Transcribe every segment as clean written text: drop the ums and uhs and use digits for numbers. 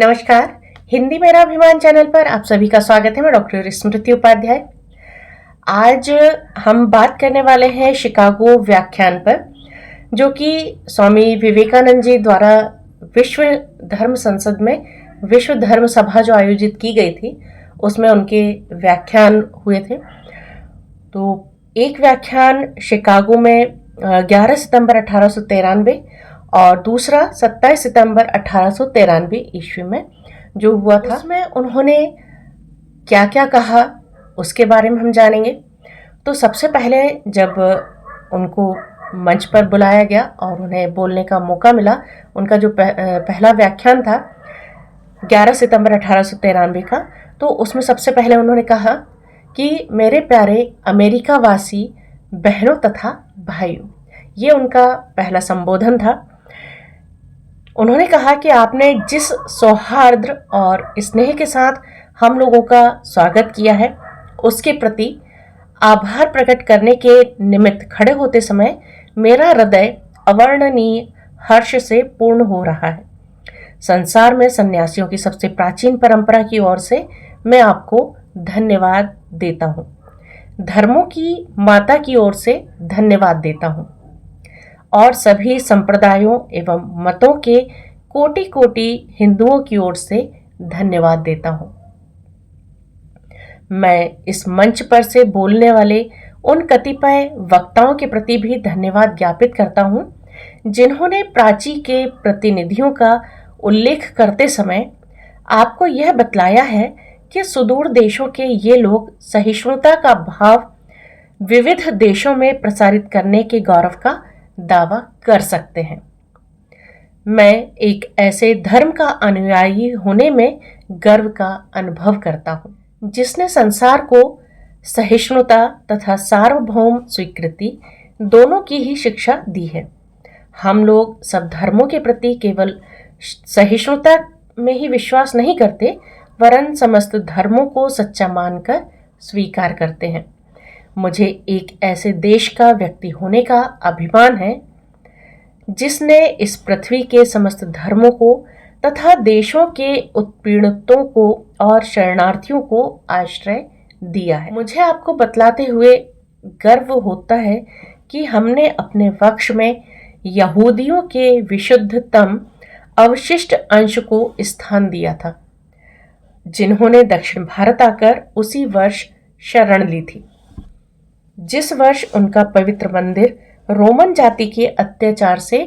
नमस्कार। हिंदी मेरा अभिमान चैनल पर आप सभी का स्वागत है। मैं डॉक्टर स्मृति उपाध्याय। आज हम बात करने वाले हैं शिकागो व्याख्यान पर, जो कि स्वामी विवेकानंद जी द्वारा विश्व धर्म संसद में विश्व धर्म सभा जो आयोजित की गई थी, उसमें उनके व्याख्यान हुए थे। तो एक व्याख्यान शिकागो में 11 सितंबर 1893 और दूसरा 27 सितंबर 1893 ईस्वी में जो हुआ था, उसमें उन्होंने क्या क्या कहा उसके बारे में हम जानेंगे। तो सबसे पहले जब उनको मंच पर बुलाया गया और उन्हें बोलने का मौका मिला, उनका जो पहला व्याख्यान था 11 सितंबर 1893 का, तो उसमें सबसे पहले उन्होंने कहा कि मेरे प्यारे अमेरिका वासी बहनों तथा भाइयों। ये उनका पहला संबोधन था। उन्होंने कहा कि आपने जिस सौहार्द और स्नेह के साथ हम लोगों का स्वागत किया है, उसके प्रति आभार प्रकट करने के निमित्त खड़े होते समय मेरा हृदय अवर्णनीय हर्ष से पूर्ण हो रहा है। संसार में सन्यासियों की सबसे प्राचीन परंपरा की ओर से मैं आपको धन्यवाद देता हूँ। धर्मों की माता की ओर से धन्यवाद देता हूँ और सभी संप्रदायों एवं मतों के कोटि कोटि हिंदुओं की ओर से धन्यवाद देता हूँ। मैं इस मंच पर से बोलने वाले उन कतिपय वक्ताओं के प्रति भी धन्यवाद ज्ञापित करता हूँ, जिन्होंने प्राची के प्रतिनिधियों का उल्लेख करते समय आपको यह बतलाया है कि सुदूर देशों के ये लोग सहिष्णुता का भाव विविध देशों में प्रसारित करने के गौरव का दावा कर सकते हैं। मैं एक ऐसे धर्म का अनुयायी होने में गर्व का अनुभव करता हूँ, जिसने संसार को सहिष्णुता तथा सार्वभौम स्वीकृति दोनों की ही शिक्षा दी है। हम लोग सब धर्मों के प्रति केवल सहिष्णुता में ही विश्वास नहीं करते, वरन समस्त धर्मों को सच्चा मानकर स्वीकार करते हैं। मुझे एक ऐसे देश का व्यक्ति होने का अभिमान है जिसने इस पृथ्वी के समस्त धर्मों को तथा देशों के उत्पीड़ितों को और शरणार्थियों को आश्रय दिया है। मुझे आपको बतलाते हुए गर्व होता है कि हमने अपने वक्ष में यहूदियों के विशुद्धतम अवशिष्ट अंश को स्थान दिया था, जिन्होंने दक्षिण भारत आकर उसी वर्ष शरण ली थी, जिस वर्ष उनका पवित्र मंदिर रोमन जाति के अत्याचार से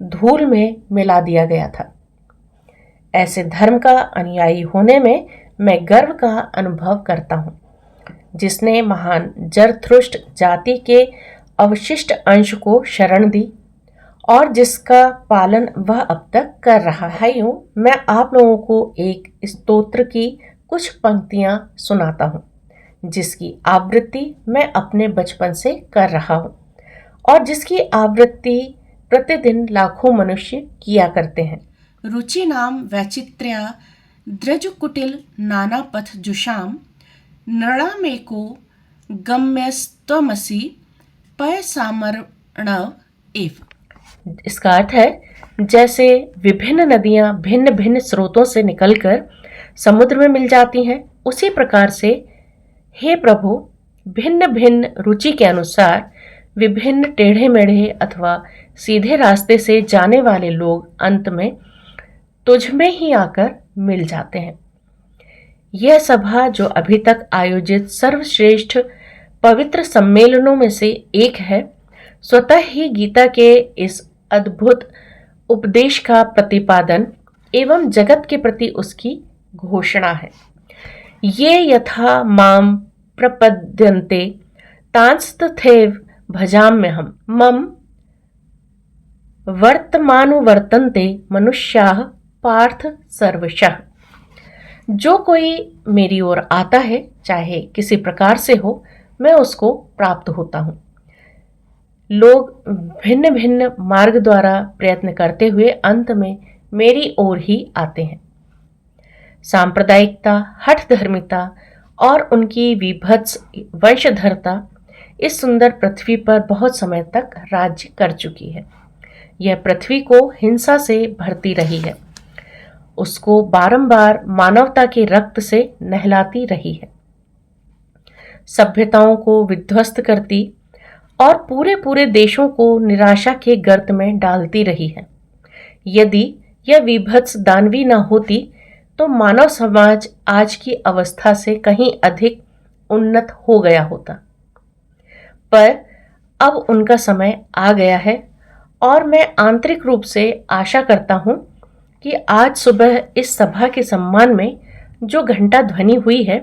धूल में मिला दिया गया था। ऐसे धर्म का अनुयायी होने में मैं गर्व का अनुभव करता हूँ, जिसने महान जरथुष्ट्र जाति के अवशिष्ट अंश को शरण दी और जिसका पालन वह अब तक कर रहा है। भाइयों, मैं आप लोगों को एक स्तोत्र की कुछ पंक्तियां सुनाता हूँ, जिसकी आवृत्ति मैं अपने बचपन से कर रहा हूँ और जिसकी आवृत्ति प्रतिदिन लाखों मनुष्य किया करते हैं। रुचि नाम वैचित्र्या द्रज कुटिल नाना पथ जुषाम नृणा में को गम्यस्त्वमसि पय सामरणव एव। इसका अर्थ है, जैसे विभिन्न नदियां भिन्न भिन्न स्रोतों से निकलकर समुद्र में मिल जाती हैं, उसी प्रकार से हे प्रभु, भिन्न भिन्न रुचि के अनुसार विभिन्न टेढ़े मेढ़े अथवा सीधे रास्ते से जाने वाले लोग अंत में तुझ में ही आकर मिल जाते हैं। यह सभा जो अभी तक आयोजित सर्वश्रेष्ठ पवित्र सम्मेलनों में से एक है, स्वतः ही गीता के इस अद्भुत उपदेश का प्रतिपादन एवं जगत के प्रति उसकी घोषणा है। ये यथा माम प्रपद्यन्ते तांस्तथैव भजाम्यहम् मम वर्तमानुवर्तन्ते मनुष्याः पार्थ सर्वशः। जो कोई मेरी ओर आता है, चाहे किसी प्रकार से हो, मैं उसको प्राप्त होता हूँ। लोग भिन्न भिन्न मार्ग द्वारा प्रयत्न करते हुए अंत में मेरी ओर ही आते हैं। सांप्रदायिकता, हठ धर्मिता और उनकी विभत्स वंशधरता इस सुंदर पृथ्वी पर बहुत समय तक राज्य कर चुकी है। यह पृथ्वी को हिंसा से भरती रही है उसको बारंबार मानवता के रक्त से नहलाती रही है, सभ्यताओं को विध्वस्त करती और पूरे पूरे देशों को निराशा के गर्त में डालती रही है। यदि यह विभत्स दानवी न होती तो मानव समाज आज की अवस्था से कहीं अधिक उन्नत हो गया होता। पर अब उनका समय आ गया है और मैं आंतरिक रूप से आशा करता हूं कि आज सुबह इस सभा के सम्मान में जो घंटा ध्वनि हुई है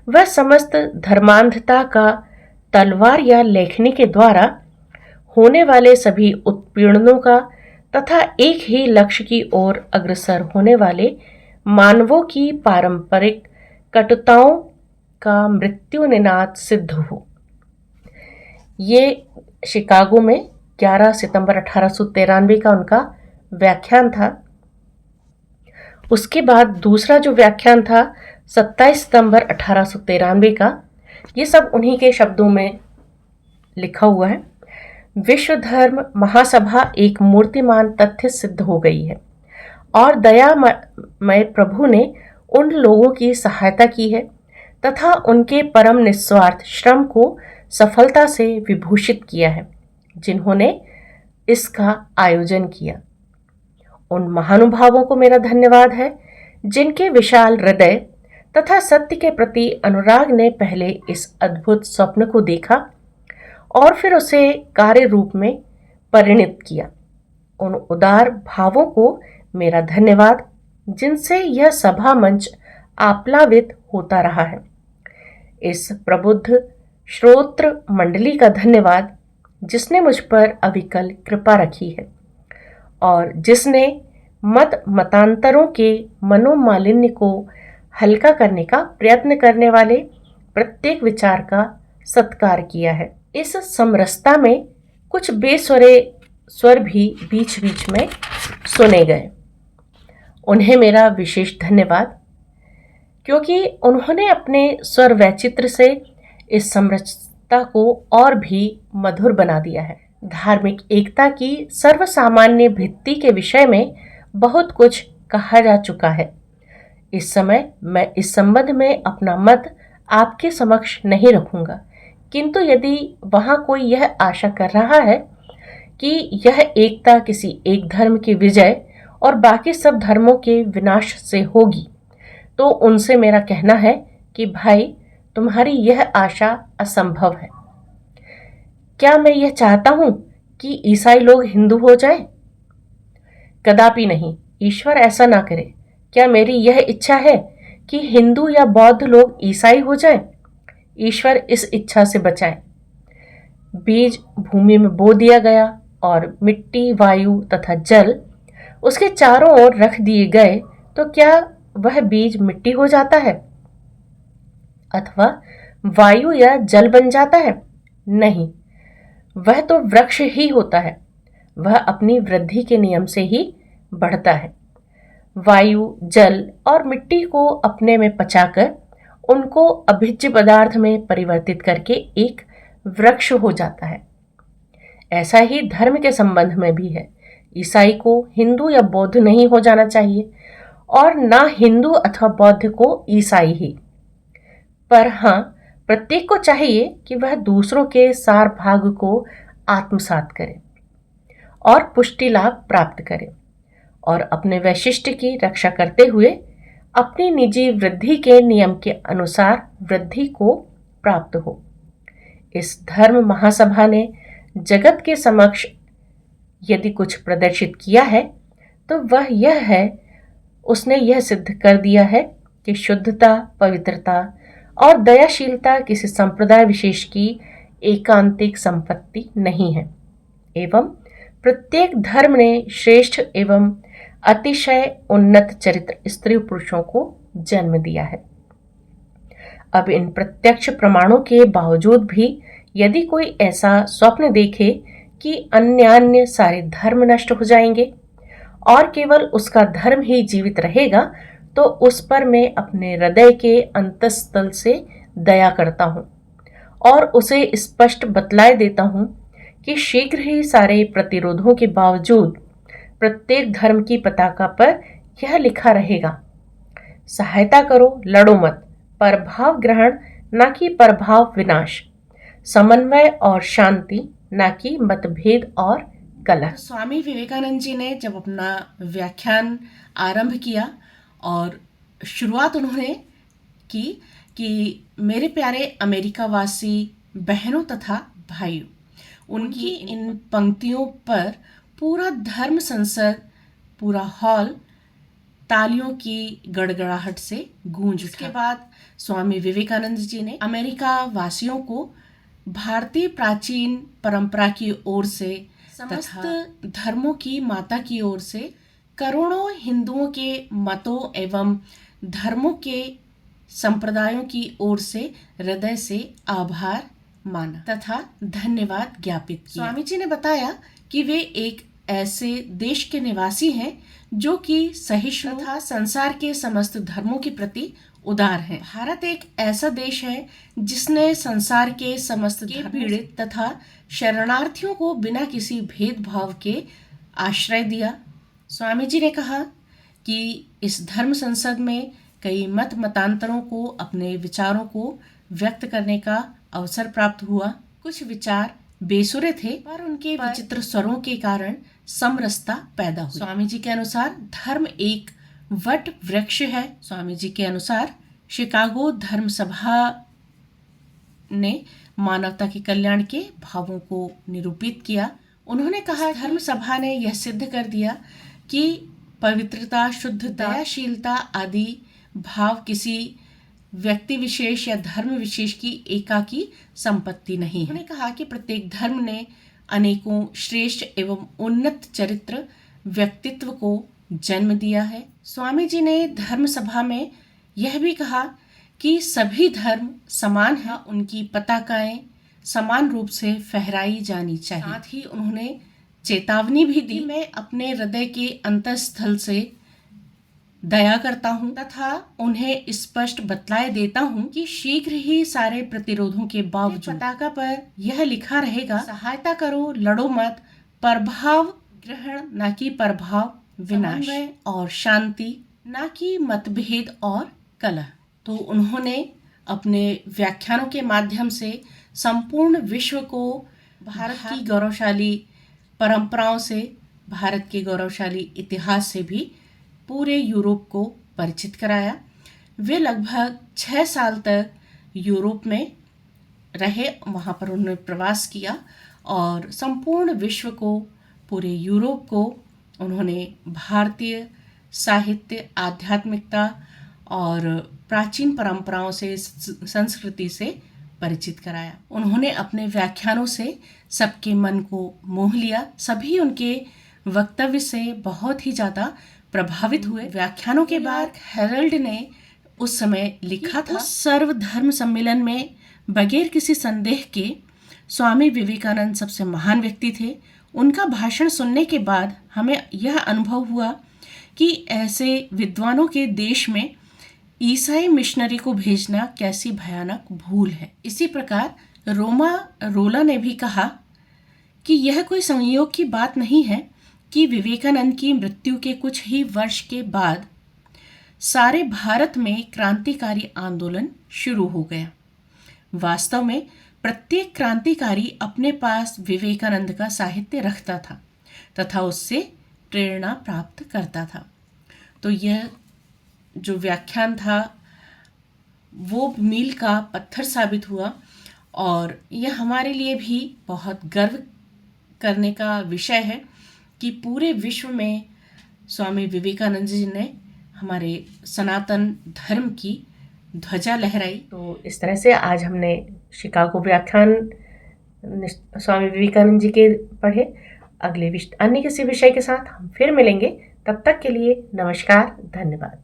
वह समस्त धर्मांधता का तलवार या लेखनी के द्वारा होने वाले सभी उत्पीड़नों का तथा एक ही लक्ष्य की ओर अग्रसर होने वाले मानवों की पारंपरिक कटुताओं का मृत्यु निनाद सिद्ध हो। ये शिकागो में 11 सितंबर 1893 का उनका व्याख्यान था। उसके बाद दूसरा जो व्याख्यान था 27 सितंबर 1893 का, ये सब उन्हीं के शब्दों में लिखा हुआ है। विश्व धर्म महासभा एक मूर्तिमान तथ्य सिद्ध हो गई है और दयामय प्रभु ने उन लोगों की सहायता की है तथा उनके परम निस्वार्थ श्रम को सफलता से विभूषित किया है जिन्होंने इसका आयोजन किया। उन महानुभावों को मेरा धन्यवाद है जिनके विशाल हृदय तथा सत्य के प्रति अनुराग ने पहले इस अद्भुत स्वप्न को देखा और फिर उसे कार्य रूप में परिणत किया। उन उदार भावों को मेरा धन्यवाद जिनसे यह सभा मंच आप्लावित होता रहा है। इस प्रबुद्ध श्रोत्र मंडली का धन्यवाद जिसने मुझ पर अविकल कृपा रखी है और जिसने मतांतरों के मनोमालिन्य को हल्का करने का प्रयत्न करने वाले प्रत्येक विचार का सत्कार किया है। इस समरसता में कुछ बेस्वरे स्वर भी बीच बीच में सुने गए। उन्हें मेरा विशेष धन्यवाद, क्योंकि उन्होंने अपने स्वर वैचित्र से इस समरसता को और भी मधुर बना दिया है। धार्मिक एकता की सर्वसामान्य भित्ति के विषय में बहुत कुछ कहा जा चुका है। इस समय मैं इस संबंध में अपना मत आपके समक्ष नहीं रखूंगा, किंतु यदि वहां कोई यह आशा कर रहा है कि यह एकता किसी एक धर्म की विजय और बाकी सब धर्मों के विनाश से होगी, तो उनसे मेरा कहना है कि भाई, तुम्हारी यह आशा असंभव है। क्या मैं यह चाहता हूं कि ईसाई लोग हिंदू हो जाएं? कदापि नहीं, ईश्वर ऐसा ना करे। क्या मेरी यह इच्छा है कि हिंदू या बौद्ध लोग ईसाई हो जाएं? ईश्वर इस इच्छा से बचाए। बीज भूमि में बो दिया गया और मिट्टी, वायु तथा जल उसके चारों ओर रख दिए गए, तो क्या वह बीज मिट्टी हो जाता है अथवा वायु या जल बन जाता है? नहीं, वह तो वृक्ष ही होता है। वह अपनी वृद्धि के नियम से ही बढ़ता है। वायु, जल और मिट्टी को अपने में पचाकर उनको अभिज्य पदार्थ में परिवर्तित करके एक वृक्ष हो जाता है। ऐसा ही धर्म के संबंध में भी है। ईसाई को हिंदू या बौद्ध नहीं हो जाना चाहिए और ना हिंदू अथवा बौद्ध को ईसाई ही। पर हाँ, प्रत्येक को चाहिए कि वह दूसरों के सार भाग को आत्मसात करे और पुष्टि लाभ प्राप्त करे और अपने वैशिष्ट्य की रक्षा करते हुए अपनी निजी वृद्धि के नियम के अनुसार वृद्धि को प्राप्त हो। इस धर्म महासभा ने जगत के समक्ष यदि कुछ प्रदर्शित किया है तो वह यह है, उसने यह सिद्ध कर दिया है कि शुद्धता, पवित्रता और दयाशीलता किसी संप्रदाय विशेष की एकांतिक संपत्ति नहीं है एवं प्रत्येक धर्म ने श्रेष्ठ एवं अतिशय उन्नत चरित्र स्त्री पुरुषों को जन्म दिया है। अब इन प्रत्यक्ष प्रमाणों के बावजूद भी यदि कोई ऐसा स्वप्न देखे कि अन्य सारे धर्म नष्ट हो जाएंगे और केवल उसका धर्म ही जीवित रहेगा, तो उस पर मैं अपने हृदय के अंतस्थल से दया करता हूँ और उसे स्पष्ट बतलाए देता हूँ कि शीघ्र ही सारे प्रतिरोधों के बावजूद प्रत्येक धर्म की पताका पर यह लिखा रहेगा, सहायता करो, लड़ो मत, प्रभाव ग्रहण ना कि प्रभाव विनाश, समन्वय और शांति ना कि मतभेद और कलह। तो स्वामी विवेकानंद जी ने जब अपना व्याख्यान आरंभ किया और शुरुआत उन्होंने की कि मेरे प्यारे अमेरिकावासी बहनों तथा भाइयों, उनकी इन पंक्तियों पर पूरा धर्म संसद, पूरा हॉल तालियों की गड़गड़ाहट से गूंज उठा। उसके बाद स्वामी विवेकानंद जी ने अमेरिका वासियों को भारतीय प्राचीन परंपरा की ओर से, समस्त धर्मों की माता की ओर से, करोड़ों हिंदुओं के मतों एवं धर्मों के संप्रदायों की ओर से हृदय से आभार माना तथा धन्यवाद ज्ञापित किया। स्वामी जी ने बताया कि वे एक ऐसे देश के निवासी हैं जो कि सहिष्णु तथा संसार के समस्त धर्मों के प्रति उदार है। भारत एक ऐसा देश है जिसने संसार के समस्त पीड़ित तथा शरणार्थियों को बिना किसी भेदभाव के आश्रय दिया। स्वामी जी ने कहा कि इस धर्म संसद में कई मत मतांतरों को अपने विचारों को व्यक्त करने का अवसर प्राप्त हुआ। कुछ विचार बेसुरे थे, पर उनके विचित्र स्वरों के कारण समरसता पैदा हुई। स्वामी जी के अनुसार धर्म एक वट वृक्ष है। स्वामी जी के अनुसार शिकागो धर्म सभा ने मानवता के कल्याण के भावों को निरूपित किया। उन्होंने कहा, धर्म सभा ने यह सिद्ध कर दिया कि पवित्रता, शुद्धता, दयाशीलता आदि भाव किसी व्यक्ति विशेष या धर्म विशेष की एकाकी संपत्ति नहीं है। उन्होंने कहा कि प्रत्येक धर्म ने अनेकों श्रेष्ठ एवं उन्नत चरित्र व्यक्तित्व को जन्म दिया है। स्वामी जी ने धर्म सभा में यह भी कहा कि सभी धर्म समान हैं, उनकी पताकाएं समान रूप से फहराई जानी चाहिए। साथ ही उन्होंने चेतावनी भी दी, मैं अपने हृदय के अंतःस्थल से दया करता हूँ तथा उन्हें स्पष्ट बतलाए देता हूँ कि शीघ्र ही सारे प्रतिरोधों के बावजूद पताका पर यह लिखा रहेगा, सहायता करो, लड़ो मत, प्रभाव ग्रहण ना कि प्रभाव विनाश, और शांति ना कि मतभेद और कलह। तो उन्होंने अपने व्याख्यानों के माध्यम से संपूर्ण विश्व को भारत की गौरवशाली परंपराओं से, भारत के गौरवशाली इतिहास से भी पूरे यूरोप को परिचित कराया। वे लगभग 6 साल तक यूरोप में रहे, वहाँ पर उन्होंने प्रवास किया और संपूर्ण विश्व को, पूरे यूरोप को उन्होंने भारतीय साहित्य, आध्यात्मिकता और प्राचीन परंपराओं से, संस्कृति से परिचित कराया। उन्होंने अपने व्याख्यानों से सबके मन को मोह लिया। सभी उनके वक्तव्य से बहुत ही ज़्यादा प्रभावित हुए। व्याख्यानों के बाद हेरल्ड ने उस समय लिखा था, सर्वधर्म सम्मेलन में बगैर किसी संदेह के स्वामी विवेकानंद सबसे महान व्यक्ति थे। उनका भाषण सुनने के बाद हमें यह अनुभव हुआ कि ऐसे विद्वानों के देश में ईसाई मिशनरी को भेजना कैसी भयानक भूल है। इसी प्रकार रोमा रोला ने भी कहा कि यह कोई संयोग की बात नहीं है कि विवेकानंद की मृत्यु के कुछ ही वर्ष के बाद सारे भारत में क्रांतिकारी आंदोलन शुरू हो गया। वास्तव में प्रत्येक क्रांतिकारी अपने पास विवेकानंद का साहित्य रखता था तथा उससे प्रेरणा प्राप्त करता था। तो यह जो व्याख्यान था वो मील का पत्थर साबित हुआ और यह हमारे लिए भी बहुत गर्व करने का विषय है कि पूरे विश्व में स्वामी विवेकानंद जी ने हमारे सनातन धर्म की ध्वजा लहराई। तो इस तरह से आज हमने शिकागो व्याख्यान स्वामी विवेकानंद जी के पढ़े। अगले अन्य किसी विषय के साथ हम फिर मिलेंगे। तब तक के लिए नमस्कार, धन्यवाद।